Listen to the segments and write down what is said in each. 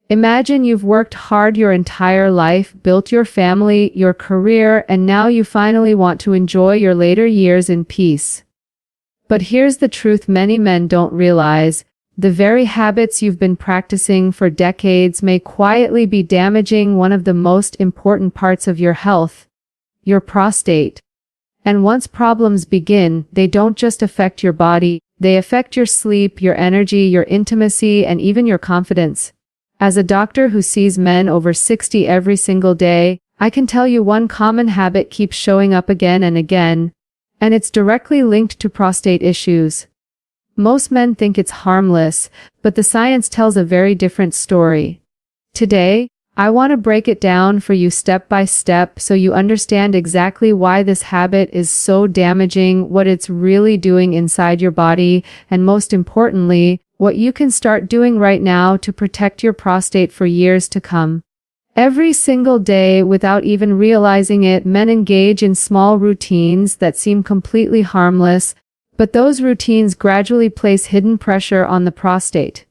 Imagine you've worked hard your entire life, built your family, your career, and now you finally want to enjoy your later years in peace. But here's the truth many men don't realize. The very habits you've been practicing for decades may quietly be damaging one of the most important parts of your health, your prostate. And once problems begin, they don't just affect your body, they affect your sleep, your energy, your intimacy, and even your confidence. As a doctor who sees men over 60 every single day, I can tell you one common habit keeps showing up again and again, and it's directly linked to prostate issues. Most men think it's harmless, but the science tells a very different story. Today, I want to break it down for you step by step so you understand exactly why this habit is so damaging, what it's really doing inside your body, and most importantly, what you can start doing right now to protect your prostate for years to come. Every single day, without even realizing it, men engage in small routines that seem completely harmless, but those routines gradually place hidden pressure on the prostate.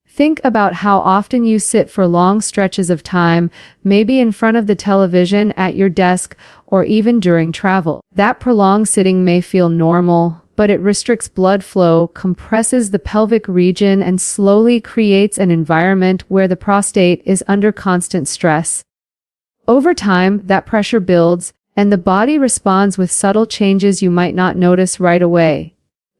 Think about how often you sit for long stretches of time, maybe in front of the television, at your desk, or even during travel. That prolonged sitting may feel normal, but it restricts blood flow, compresses the pelvic region, and slowly creates an environment where the prostate is under constant stress. Over time, that pressure builds, and the body responds with subtle changes you might not notice right away.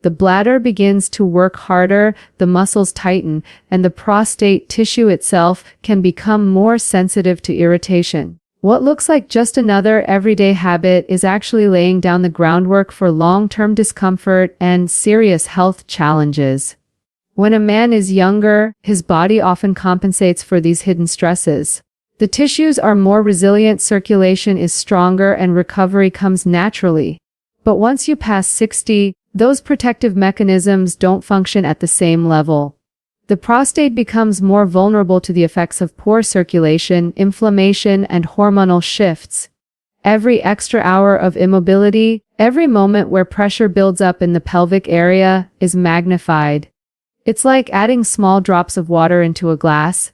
The bladder begins to work harder, the muscles tighten, and the prostate tissue itself can become more sensitive to irritation. What looks like just another everyday habit is actually laying down the groundwork for long-term discomfort and serious health challenges. When a man is younger, his body often compensates for these hidden stresses. The tissues are more resilient, circulation is stronger, and recovery comes naturally. But once you pass 60, those protective mechanisms don't function at the same level. The prostate becomes more vulnerable to the effects of poor circulation, inflammation, and hormonal shifts. Every extra hour of immobility, every moment where pressure builds up in the pelvic area, is magnified. It's like adding small drops of water into a glass.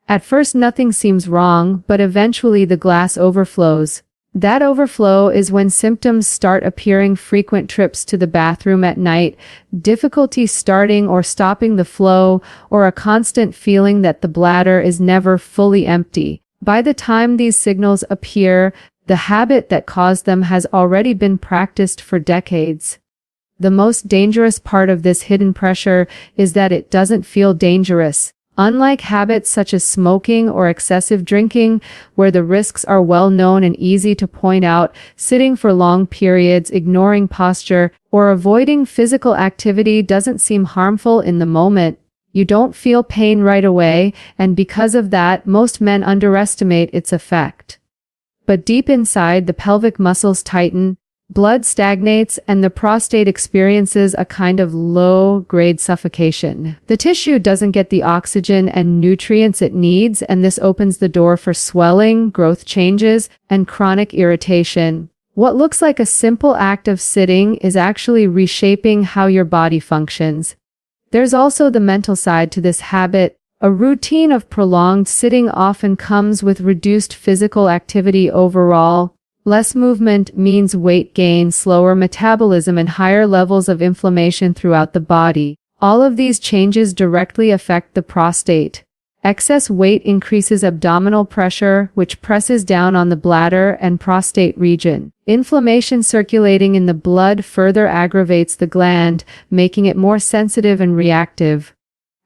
At first nothing seems wrong, but eventually the glass overflows. That overflow is when symptoms start appearing: frequent trips to the bathroom at night, difficulty starting or stopping the flow, or a constant feeling that the bladder is never fully empty. By the time these signals appear, the habit that caused them has already been practiced for decades. The most dangerous part of this hidden pressure is that it doesn't feel dangerous. Unlike habits such as smoking or excessive drinking, where the risks are well known and easy to point out, sitting for long periods, ignoring posture, or avoiding physical activity doesn't seem harmful in the moment. You don't feel pain right away, and because of that, most men underestimate its effect. But deep inside, the pelvic muscles tighten, blood stagnates, and the prostate experiences a kind of low-grade suffocation. The tissue doesn't get the oxygen and nutrients it needs, and this opens the door for swelling, growth changes, and chronic irritation. What looks like a simple act of sitting is actually reshaping how your body functions. There's also the mental side to this habit. A routine of prolonged sitting often comes with reduced physical activity overall. Less movement means weight gain, slower metabolism, and higher levels of inflammation throughout the body. All of these changes directly affect the prostate. Excess weight increases abdominal pressure, which presses down on the bladder and prostate region. Inflammation circulating in the blood further aggravates the gland, making it more sensitive and reactive.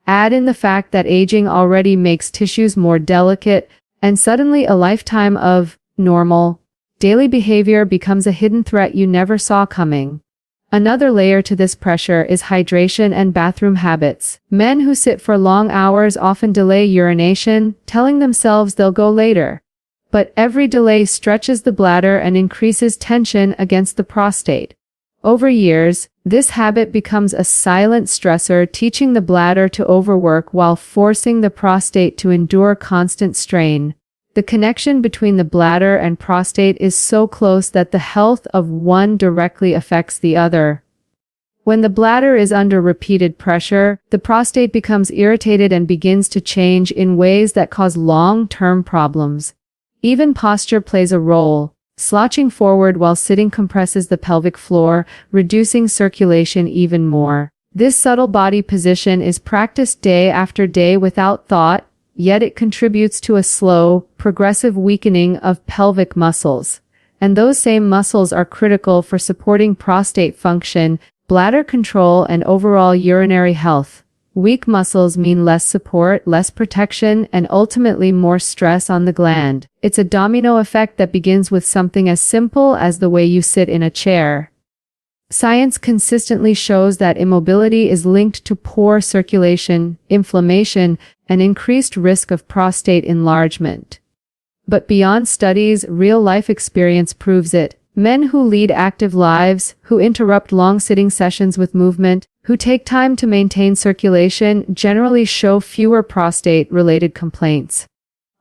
Add in the fact that aging already makes tissues more delicate, and suddenly a lifetime of normal daily behavior becomes a hidden threat you never saw coming. Another layer to this pressure is hydration and bathroom habits. Men who sit for long hours often delay urination, telling themselves they'll go later. But every delay stretches the bladder and increases tension against the prostate. Over years, this habit becomes a silent stressor, teaching the bladder to overwork while forcing the prostate to endure constant strain. The connection between the bladder and prostate is so close that the health of one directly affects the other. When the bladder is under repeated pressure, the prostate becomes irritated and begins to change in ways that cause long-term problems. Even posture plays a role. Slouching forward while sitting compresses the pelvic floor, reducing circulation even more. This subtle body position is practiced day after day without thought, yet it contributes to a slow, progressive weakening of pelvic muscles. And those same muscles are critical for supporting prostate function, bladder control, and overall urinary health. Weak muscles mean less support, less protection, and ultimately more stress on the gland. It's a domino effect that begins with something as simple as the way you sit in a chair. Science consistently shows that immobility is linked to poor circulation, inflammation, and increased risk of prostate enlargement. But beyond studies, real-life experience proves it. Men who lead active lives, who interrupt long sitting sessions with movement, who take time to maintain circulation, generally show fewer prostate-related complaints.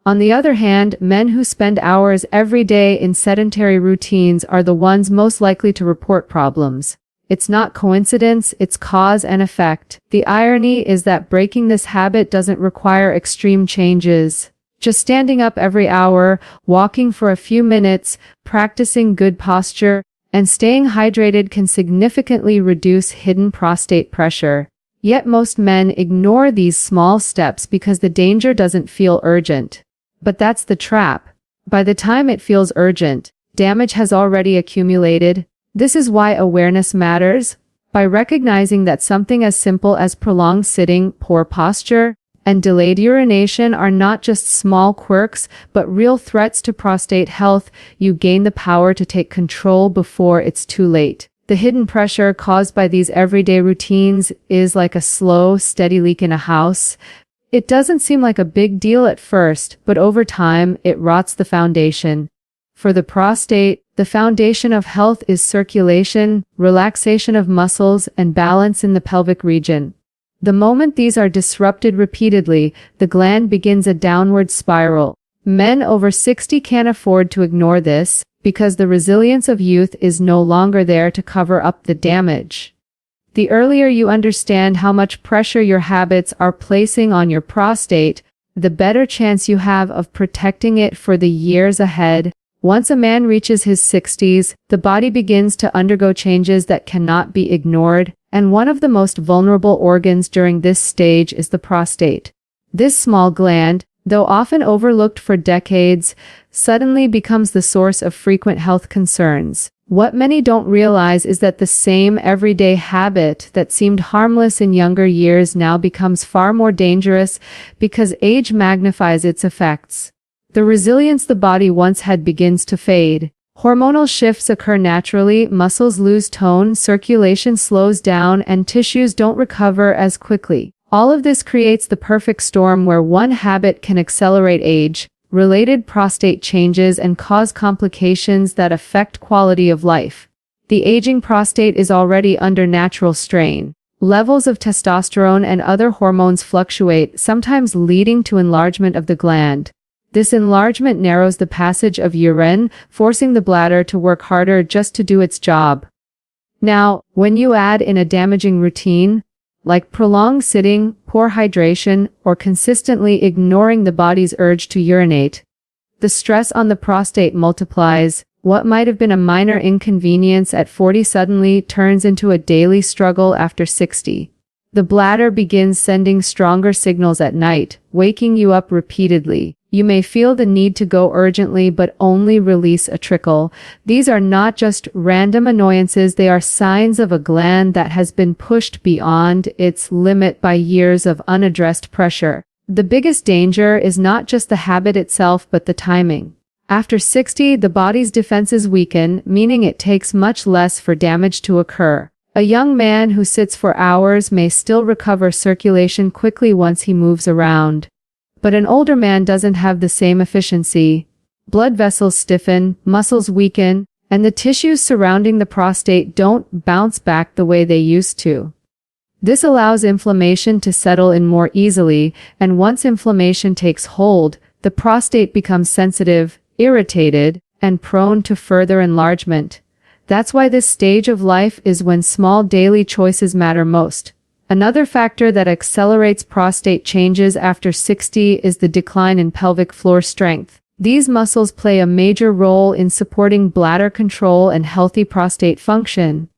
On the other hand, men who spend hours every day in sedentary routines are the ones most likely to report problems. It's not coincidence, it's cause and effect. The irony is that breaking this habit doesn't require extreme changes. Just standing up every hour, walking for a few minutes, practicing good posture, and staying hydrated can significantly reduce hidden prostate pressure. Yet most men ignore these small steps because the danger doesn't feel urgent. But that's the trap. By the time it feels urgent, damage has already accumulated. This is why awareness matters. By recognizing that something as simple as prolonged sitting, poor posture, and delayed urination are not just small quirks, but real threats to prostate health, you gain the power to take control before it's too late. The hidden pressure caused by these everyday routines is like a slow, steady leak in a house. It doesn't seem like a big deal at first, but over time, it rots the foundation. For the prostate, the foundation of health is circulation, relaxation of muscles, and balance in the pelvic region. The moment these are disrupted repeatedly, the gland begins a downward spiral. Men over 60 can't afford to ignore this, because the resilience of youth is no longer there to cover up the damage. The earlier you understand how much pressure your habits are placing on your prostate, the better chance you have of protecting it for the years ahead. Once a man reaches his 60s, the body begins to undergo changes that cannot be ignored, and one of the most vulnerable organs during this stage is the prostate. This small gland, though often overlooked for decades, suddenly becomes the source of frequent health concerns. What many don't realize is that the same everyday habit that seemed harmless in younger years now becomes far more dangerous because age magnifies its effects. The resilience the body once had begins to fade. Hormonal shifts occur naturally, muscles lose tone, circulation slows down, and tissues don't recover as quickly. All of this creates the perfect storm where one habit can accelerate age-related prostate changes and cause complications that affect quality of life. The aging prostate is already under natural strain. Levels of testosterone and other hormones fluctuate, sometimes leading to enlargement of the gland. This enlargement narrows the passage of urine, forcing the bladder to work harder just to do its job. Now, when you add in a damaging routine, like prolonged sitting, poor hydration, or consistently ignoring the body's urge to urinate, the stress on the prostate multiplies. What might have been a minor inconvenience at 40 suddenly turns into a daily struggle after 60. The bladder begins sending stronger signals at night, waking you up repeatedly. You may feel the need to go urgently but only release a trickle. These are not just random annoyances, they are signs of a gland that has been pushed beyond its limit by years of unaddressed pressure. The biggest danger is not just the habit itself but the timing. After 60, the body's defenses weaken, meaning it takes much less for damage to occur. A young man who sits for hours may still recover circulation quickly once he moves around. But an older man doesn't have the same efficiency. Blood vessels stiffen, muscles weaken, and the tissues surrounding the prostate don't bounce back the way they used to. This allows inflammation to settle in more easily, and once inflammation takes hold, the prostate becomes sensitive, irritated, and prone to further enlargement. That's why this stage of life is when small daily choices matter most. Another factor that accelerates prostate changes after 60 is the decline in pelvic floor strength. These muscles play a major role in supporting bladder control and healthy prostate function.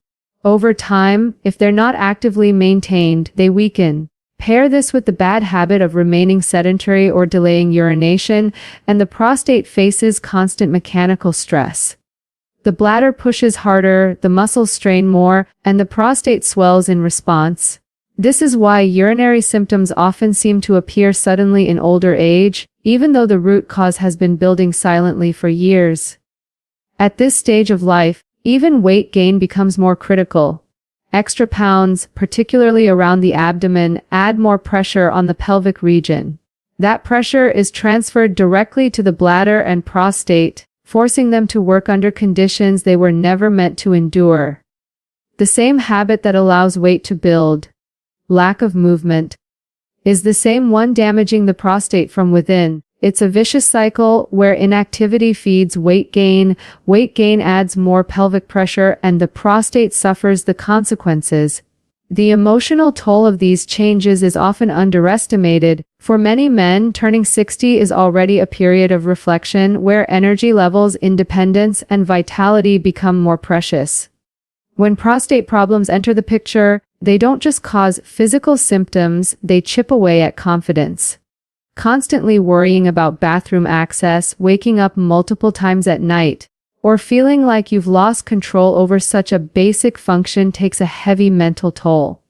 Over time, if they're not actively maintained, they weaken. Pair this with the bad habit of remaining sedentary or delaying urination, and the prostate faces constant mechanical stress. The bladder pushes harder, the muscles strain more, and the prostate swells in response. This is why urinary symptoms often seem to appear suddenly in older age, even though the root cause has been building silently for years. At this stage of life, even weight gain becomes more critical. Extra pounds, particularly around the abdomen, add more pressure on the pelvic region. That pressure is transferred directly to the bladder and prostate, forcing them to work under conditions they were never meant to endure. The same habit that allows weight to build, lack of movement, is the same one damaging the prostate from within. It's a vicious cycle where inactivity feeds weight gain adds more pelvic pressure, and the prostate suffers the consequences. The emotional toll of these changes is often underestimated. For many men, turning 60 is already a period of reflection where energy levels, independence, and vitality become more precious. When prostate problems enter the picture, they don't just cause physical symptoms, they chip away at confidence. Constantly worrying about bathroom access, waking up multiple times at night, or feeling like you've lost control over such a basic function takes a heavy mental toll.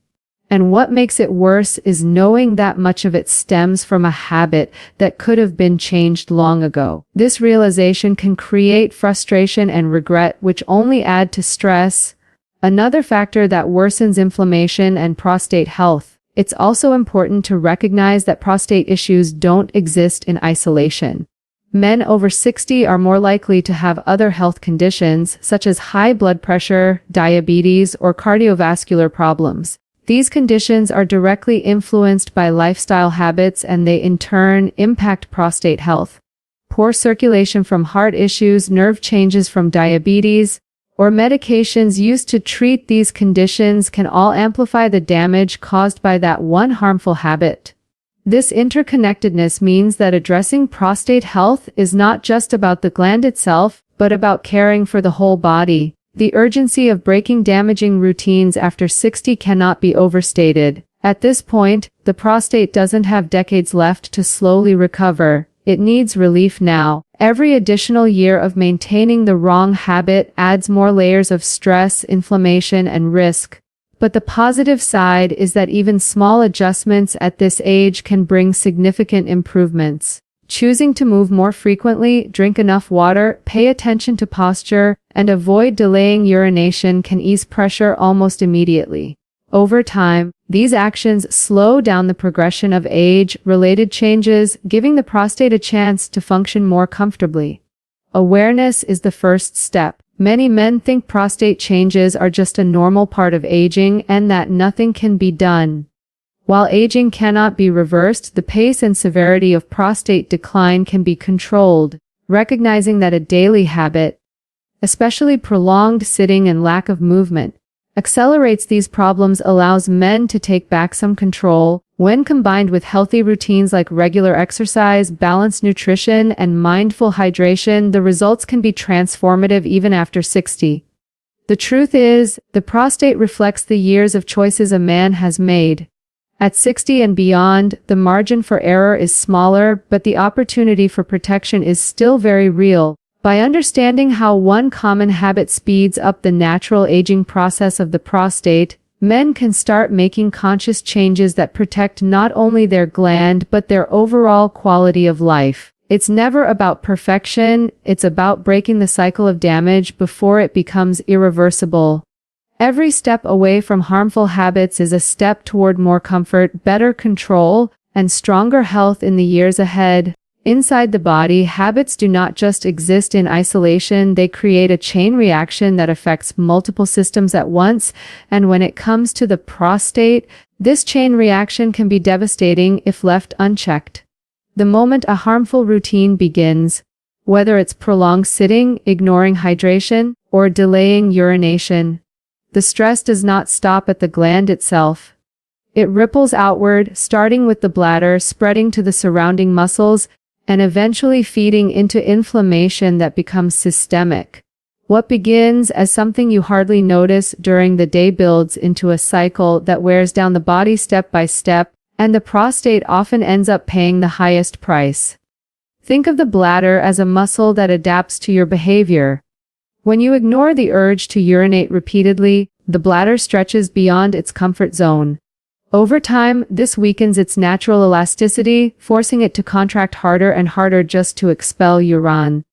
And what makes it worse is knowing that much of it stems from a habit that could have been changed long ago. This realization can create frustration and regret, which only add to stress. Another factor that worsens inflammation and prostate health. It's also important to recognize that prostate issues don't exist in isolation. Men over 60 are more likely to have other health conditions, such as high blood pressure, diabetes, or cardiovascular problems. These conditions are directly influenced by lifestyle habits, and they in turn impact prostate health. Poor circulation from heart issues, nerve changes from diabetes, or medications used to treat these conditions can all amplify the damage caused by that one harmful habit. This interconnectedness means that addressing prostate health is not just about the gland itself, but about caring for the whole body. The urgency of breaking damaging routines after 60 cannot be overstated. At this point, the prostate doesn't have decades left to slowly recover. It needs relief now. Every additional year of maintaining the wrong habit adds more layers of stress, inflammation, and risk. But the positive side is that even small adjustments at this age can bring significant improvements. Choosing to move more frequently, drink enough water, pay attention to posture, and avoid delaying urination can ease pressure almost immediately. Over time, these actions slow down the progression of age-related changes, giving the prostate a chance to function more comfortably. Awareness is the first step. Many men think prostate changes are just a normal part of aging and that nothing can be done. While aging cannot be reversed, the pace and severity of prostate decline can be controlled. Recognizing that a daily habit, especially prolonged sitting and lack of movement, accelerates these problems allows men to take back some control. When combined with healthy routines like regular exercise, balanced nutrition, and mindful hydration, the results can be transformative even after 60. The truth is, the prostate reflects the years of choices a man has made. At 60 and beyond, the margin for error is smaller, but the opportunity for protection is still very real. By understanding how one common habit speeds up the natural aging process of the prostate, men can start making conscious changes that protect not only their gland but their overall quality of life. It's never about perfection, it's about breaking the cycle of damage before it becomes irreversible. Every step away from harmful habits is a step toward more comfort, better control, and stronger health in the years ahead. Inside the body, habits do not just exist in isolation, they create a chain reaction that affects multiple systems at once, and when it comes to the prostate, this chain reaction can be devastating if left unchecked. The moment a harmful routine begins, whether it's prolonged sitting, ignoring hydration, or delaying urination. The stress does not stop at the gland itself. It ripples outward, starting with the bladder, spreading to the surrounding muscles, and eventually feeding into inflammation that becomes systemic. What begins as something you hardly notice during the day builds into a cycle that wears down the body step by step, and the prostate often ends up paying the highest price. Think of the bladder as a muscle that adapts to your behavior. When you ignore the urge to urinate repeatedly, the bladder stretches beyond its comfort zone. Over time, this weakens its natural elasticity, forcing it to contract harder and harder just to expel urine.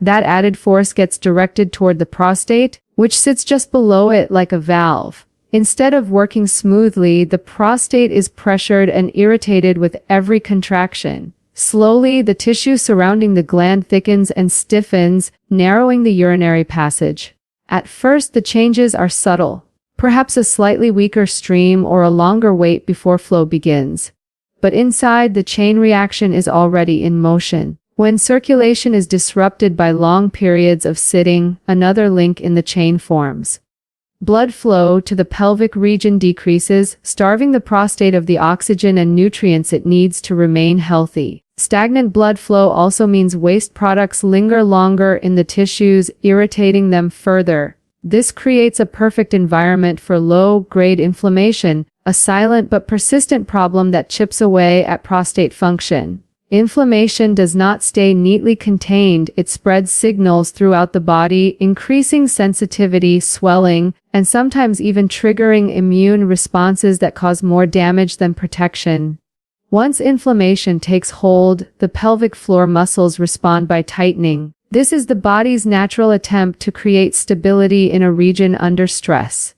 That added force gets directed toward the prostate, which sits just below it like a valve. Instead of working smoothly, the prostate is pressured and irritated with every contraction. Slowly, the tissue surrounding the gland thickens and stiffens, narrowing the urinary passage. At first, the changes are subtle. Perhaps a slightly weaker stream or a longer wait before flow begins. But inside, the chain reaction is already in motion. When circulation is disrupted by long periods of sitting, another link in the chain forms. Blood flow to the pelvic region decreases, starving the prostate of the oxygen and nutrients it needs to remain healthy. Stagnant blood flow also means waste products linger longer in the tissues, irritating them further. This creates a perfect environment for low-grade inflammation, a silent but persistent problem that chips away at prostate function. Inflammation does not stay neatly contained, it spreads signals throughout the body, increasing sensitivity, swelling, and sometimes even triggering immune responses that cause more damage than protection. Once inflammation takes hold, the pelvic floor muscles respond by tightening. This is the body's natural attempt to create stability in a region under stress.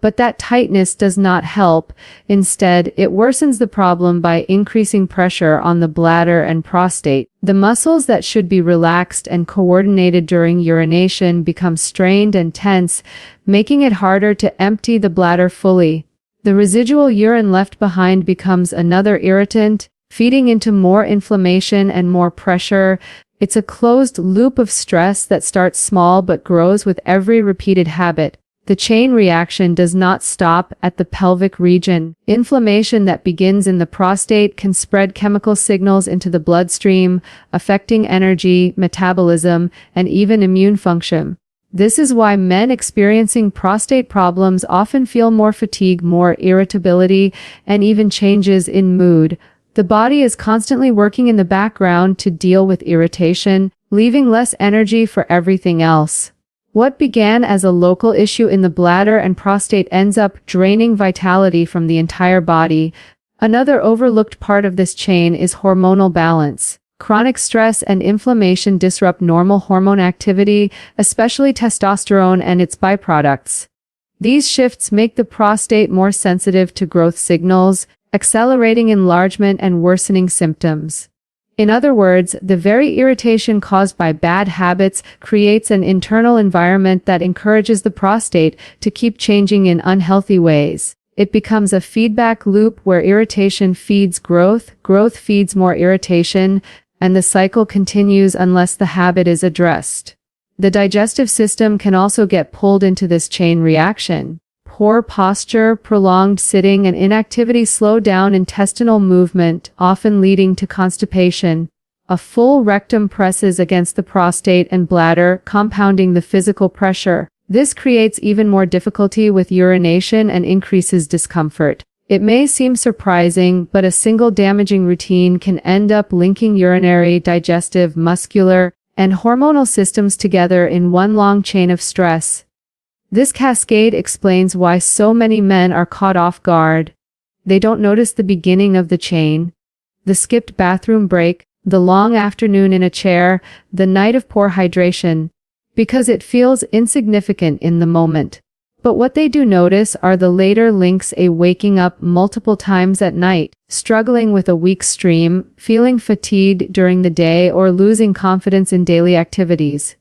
But that tightness does not help. Instead, it worsens the problem by increasing pressure on the bladder and prostate. The muscles that should be relaxed and coordinated during urination become strained and tense, making it harder to empty the bladder fully. The residual urine left behind becomes another irritant, feeding into more inflammation and more pressure. It's a closed loop of stress that starts small but grows with every repeated habit. The chain reaction does not stop at the pelvic region. Inflammation that begins in the prostate can spread chemical signals into the bloodstream, affecting energy, metabolism, and even immune function. This is why men experiencing prostate problems often feel more fatigue, more irritability, and even changes in mood. The body is constantly working in the background to deal with irritation, leaving less energy for everything else. What began as a local issue in the bladder and prostate ends up draining vitality from the entire body. Another overlooked part of this chain is hormonal balance. Chronic stress and inflammation disrupt normal hormone activity, especially testosterone and its byproducts. These shifts make the prostate more sensitive to growth signals, accelerating enlargement and worsening symptoms. In other words, the very irritation caused by bad habits creates an internal environment that encourages the prostate to keep changing in unhealthy ways. It becomes a feedback loop where irritation feeds growth, growth feeds more irritation, and the cycle continues unless the habit is addressed. The digestive system can also get pulled into this chain reaction. Poor posture, prolonged sitting, and inactivity slow down intestinal movement, often leading to constipation. A full rectum presses against the prostate and bladder, compounding the physical pressure. This creates even more difficulty with urination and increases discomfort. It may seem surprising, but a single damaging routine can end up linking urinary, digestive, muscular, and hormonal systems together in one long chain of stress. This cascade explains why so many men are caught off guard. They don't notice the beginning of the chain. The skipped bathroom break, the long afternoon in a chair, the night of poor hydration, because it feels insignificant in the moment. But what they do notice are the later links: a waking up multiple times at night, struggling with a weak stream, feeling fatigued during the day, or losing confidence in daily activities.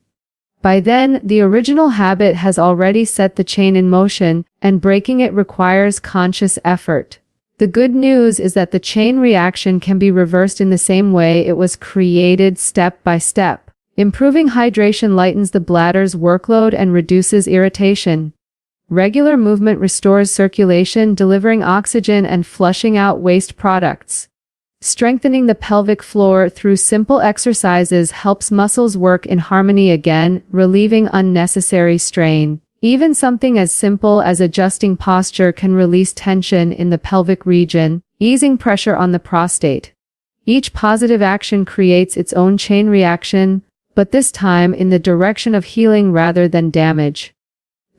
By then, the original habit has already set the chain in motion, and breaking it requires conscious effort. The good news is that the chain reaction can be reversed in the same way it was created, step by step. Improving hydration lightens the bladder's workload and reduces irritation. Regular movement restores circulation, delivering oxygen and flushing out waste products. Strengthening the pelvic floor through simple exercises helps muscles work in harmony again, relieving unnecessary strain. Even something as simple as adjusting posture can release tension in the pelvic region, easing pressure on the prostate. Each positive action creates its own chain reaction, but this time in the direction of healing rather than damage.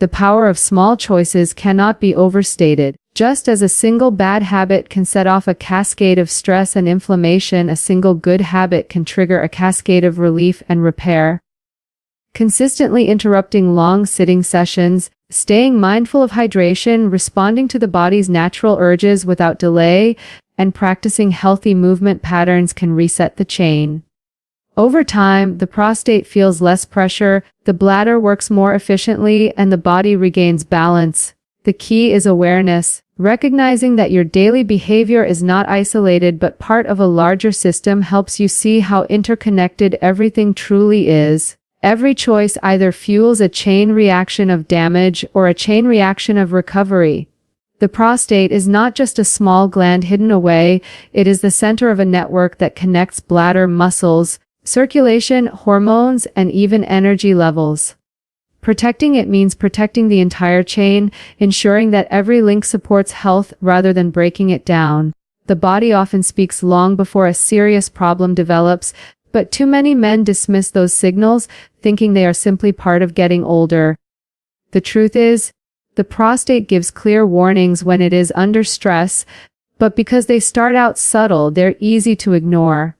The power of small choices cannot be overstated. Just as a single bad habit can set off a cascade of stress and inflammation, a single good habit can trigger a cascade of relief and repair. Consistently interrupting long sitting sessions, staying mindful of hydration, responding to the body's natural urges without delay, and practicing healthy movement patterns can reset the chain. Over time, the prostate feels less pressure, the bladder works more efficiently, and the body regains balance. The key is awareness, recognizing that your daily behavior is not isolated but part of a larger system helps you see how interconnected everything truly is. Every choice either fuels a chain reaction of damage or a chain reaction of recovery. The prostate is not just a small gland hidden away, it is the center of a network that connects bladder muscles, circulation, hormones, and even energy levels. Protecting it means protecting the entire chain, ensuring that every link supports health rather than breaking it down. The body often speaks long before a serious problem develops, but too many men dismiss those signals, thinking they are simply part of getting older. The truth is, the prostate gives clear warnings when it is under stress, but because they start out subtle, they're easy to ignore.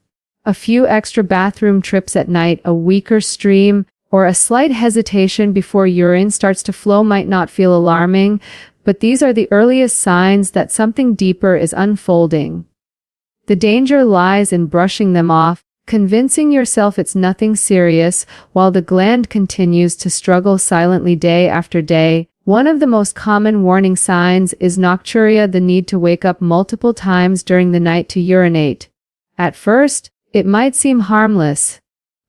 A few extra bathroom trips at night, a weaker stream, or a slight hesitation before urine starts to flow might not feel alarming, but these are the earliest signs that something deeper is unfolding. The danger lies in brushing them off, convincing yourself it's nothing serious, while the gland continues to struggle silently day after day. One of the most common warning signs is nocturia, the need to wake up multiple times during the night to urinate. At first, it might seem harmless.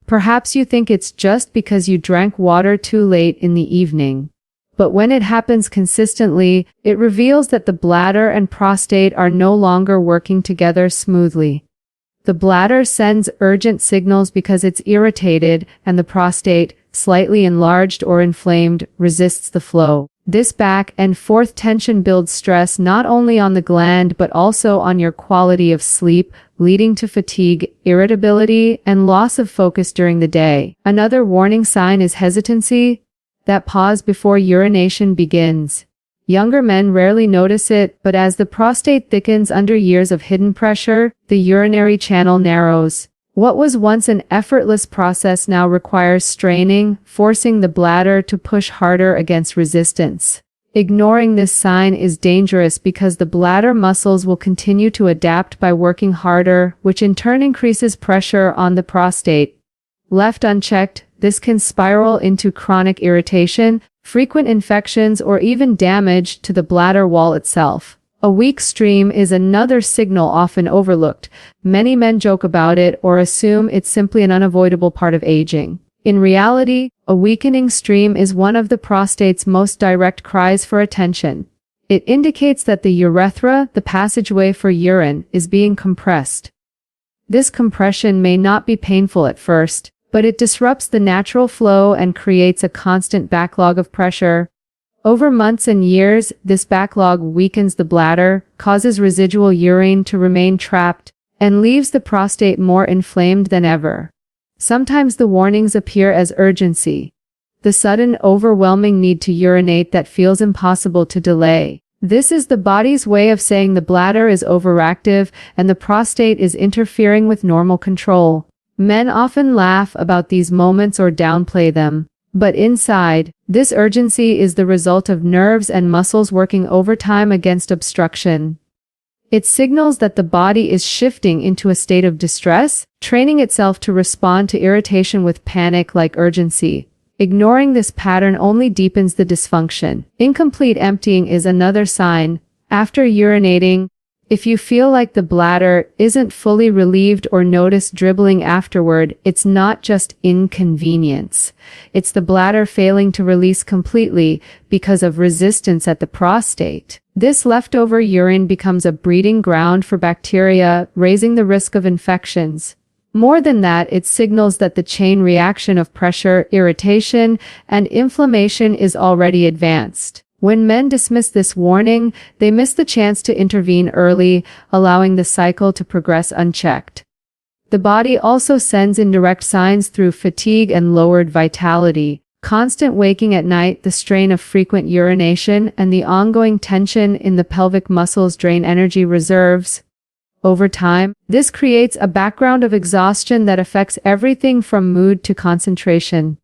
Perhaps you think it's just because you drank water too late in the evening. But when it happens consistently, it reveals that the bladder and prostate are no longer working together smoothly. The bladder sends urgent signals because it's irritated, and the prostate, slightly enlarged or inflamed, resists the flow. This back and forth tension builds stress not only on the gland but also on your quality of sleep, leading to fatigue, irritability, and loss of focus during the day. Another warning sign is hesitancy, that pause before urination begins. Younger men rarely notice it, but as the prostate thickens under years of hidden pressure, the urinary channel narrows. What was once an effortless process now requires straining, forcing the bladder to push harder against resistance. Ignoring this sign is dangerous because the bladder muscles will continue to adapt by working harder, which in turn increases pressure on the prostate. Left unchecked, this can spiral into chronic irritation, frequent infections, or even damage to the bladder wall itself. A weak stream is another signal often overlooked. Many men joke about it or assume it's simply an unavoidable part of aging. In reality, a weakening stream is one of the prostate's most direct cries for attention. It indicates that the urethra, the passageway for urine, is being compressed. This compression may not be painful at first, but it disrupts the natural flow and creates a constant backlog of pressure. Over months and years, this backlog weakens the bladder, causes residual urine to remain trapped, and leaves the prostate more inflamed than ever. Sometimes the warnings appear as urgency, the sudden, overwhelming need to urinate that feels impossible to delay. This is the body's way of saying the bladder is overactive and the prostate is interfering with normal control. Men often laugh about these moments or downplay them. But inside, this urgency is the result of nerves and muscles working overtime against obstruction. It signals that the body is shifting into a state of distress, training itself to respond to irritation with panic-like urgency. Ignoring this pattern only deepens the dysfunction. Incomplete emptying is another sign. After urinating, If you feel like the bladder isn't fully relieved or notice dribbling afterward, it's not just inconvenience. It's the bladder failing to release completely because of resistance at the prostate. This leftover urine becomes a breeding ground for bacteria, raising the risk of infections. More than that, it signals that the chain reaction of pressure, irritation, and inflammation is already advanced. When men dismiss this warning, they miss the chance to intervene early, allowing the cycle to progress unchecked. The body also sends indirect signs through fatigue and lowered vitality. Constant waking at night, the strain of frequent urination, and the ongoing tension in the pelvic muscles drain energy reserves. Over time, this creates a background of exhaustion that affects everything from mood to concentration.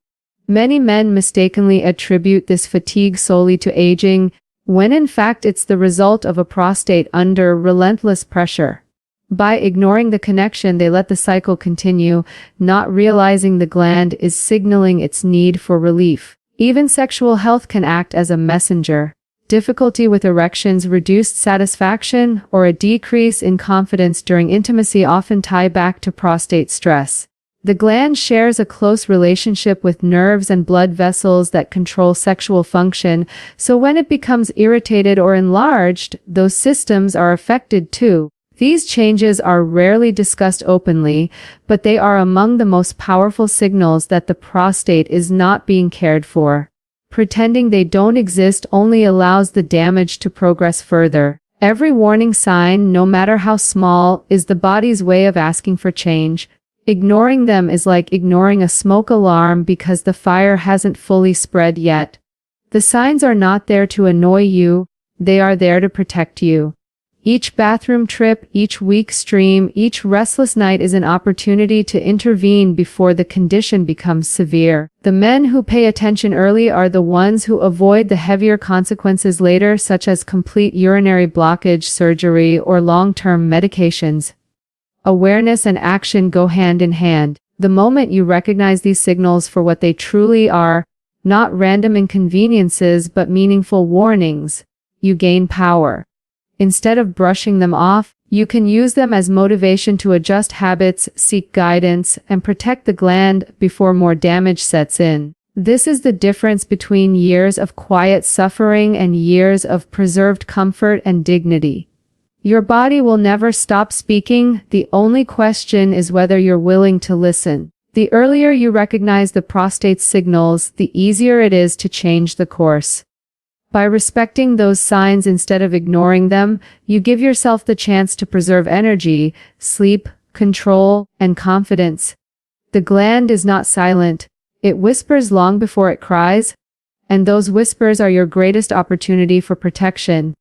Many men mistakenly attribute this fatigue solely to aging, when in fact it's the result of a prostate under relentless pressure. By ignoring the connection, they let the cycle continue, not realizing the gland is signaling its need for relief. Even sexual health can act as a messenger. Difficulty with erections, reduced satisfaction, or a decrease in confidence during intimacy often tie back to prostate stress. The gland shares a close relationship with nerves and blood vessels that control sexual function, so when it becomes irritated or enlarged, those systems are affected too. These changes are rarely discussed openly, but they are among the most powerful signals that the prostate is not being cared for. Pretending they don't exist only allows the damage to progress further. Every warning sign, no matter how small, is the body's way of asking for change. Ignoring them is like ignoring a smoke alarm because the fire hasn't fully spread yet. The signs are not there to annoy you, they are there to protect you. Each bathroom trip, each weak stream, each restless night is an opportunity to intervene before the condition becomes severe. The men who pay attention early are the ones who avoid the heavier consequences later, such as complete urinary blockage, surgery, or long-term medications. Awareness and action go hand in hand. The moment you recognize these signals for what they truly are, not random inconveniences but meaningful warnings, you gain power. Instead of brushing them off, you can use them as motivation to adjust habits, seek guidance, and protect the gland before more damage sets in. This is the difference between years of quiet suffering and years of preserved comfort and dignity. Your body will never stop speaking, the only question is whether you're willing to listen. The earlier you recognize the prostate's signals, the easier it is to change the course. By respecting those signs instead of ignoring them, you give yourself the chance to preserve energy, sleep, control, and confidence. The gland is not silent. It whispers long before it cries, and those whispers are your greatest opportunity for protection.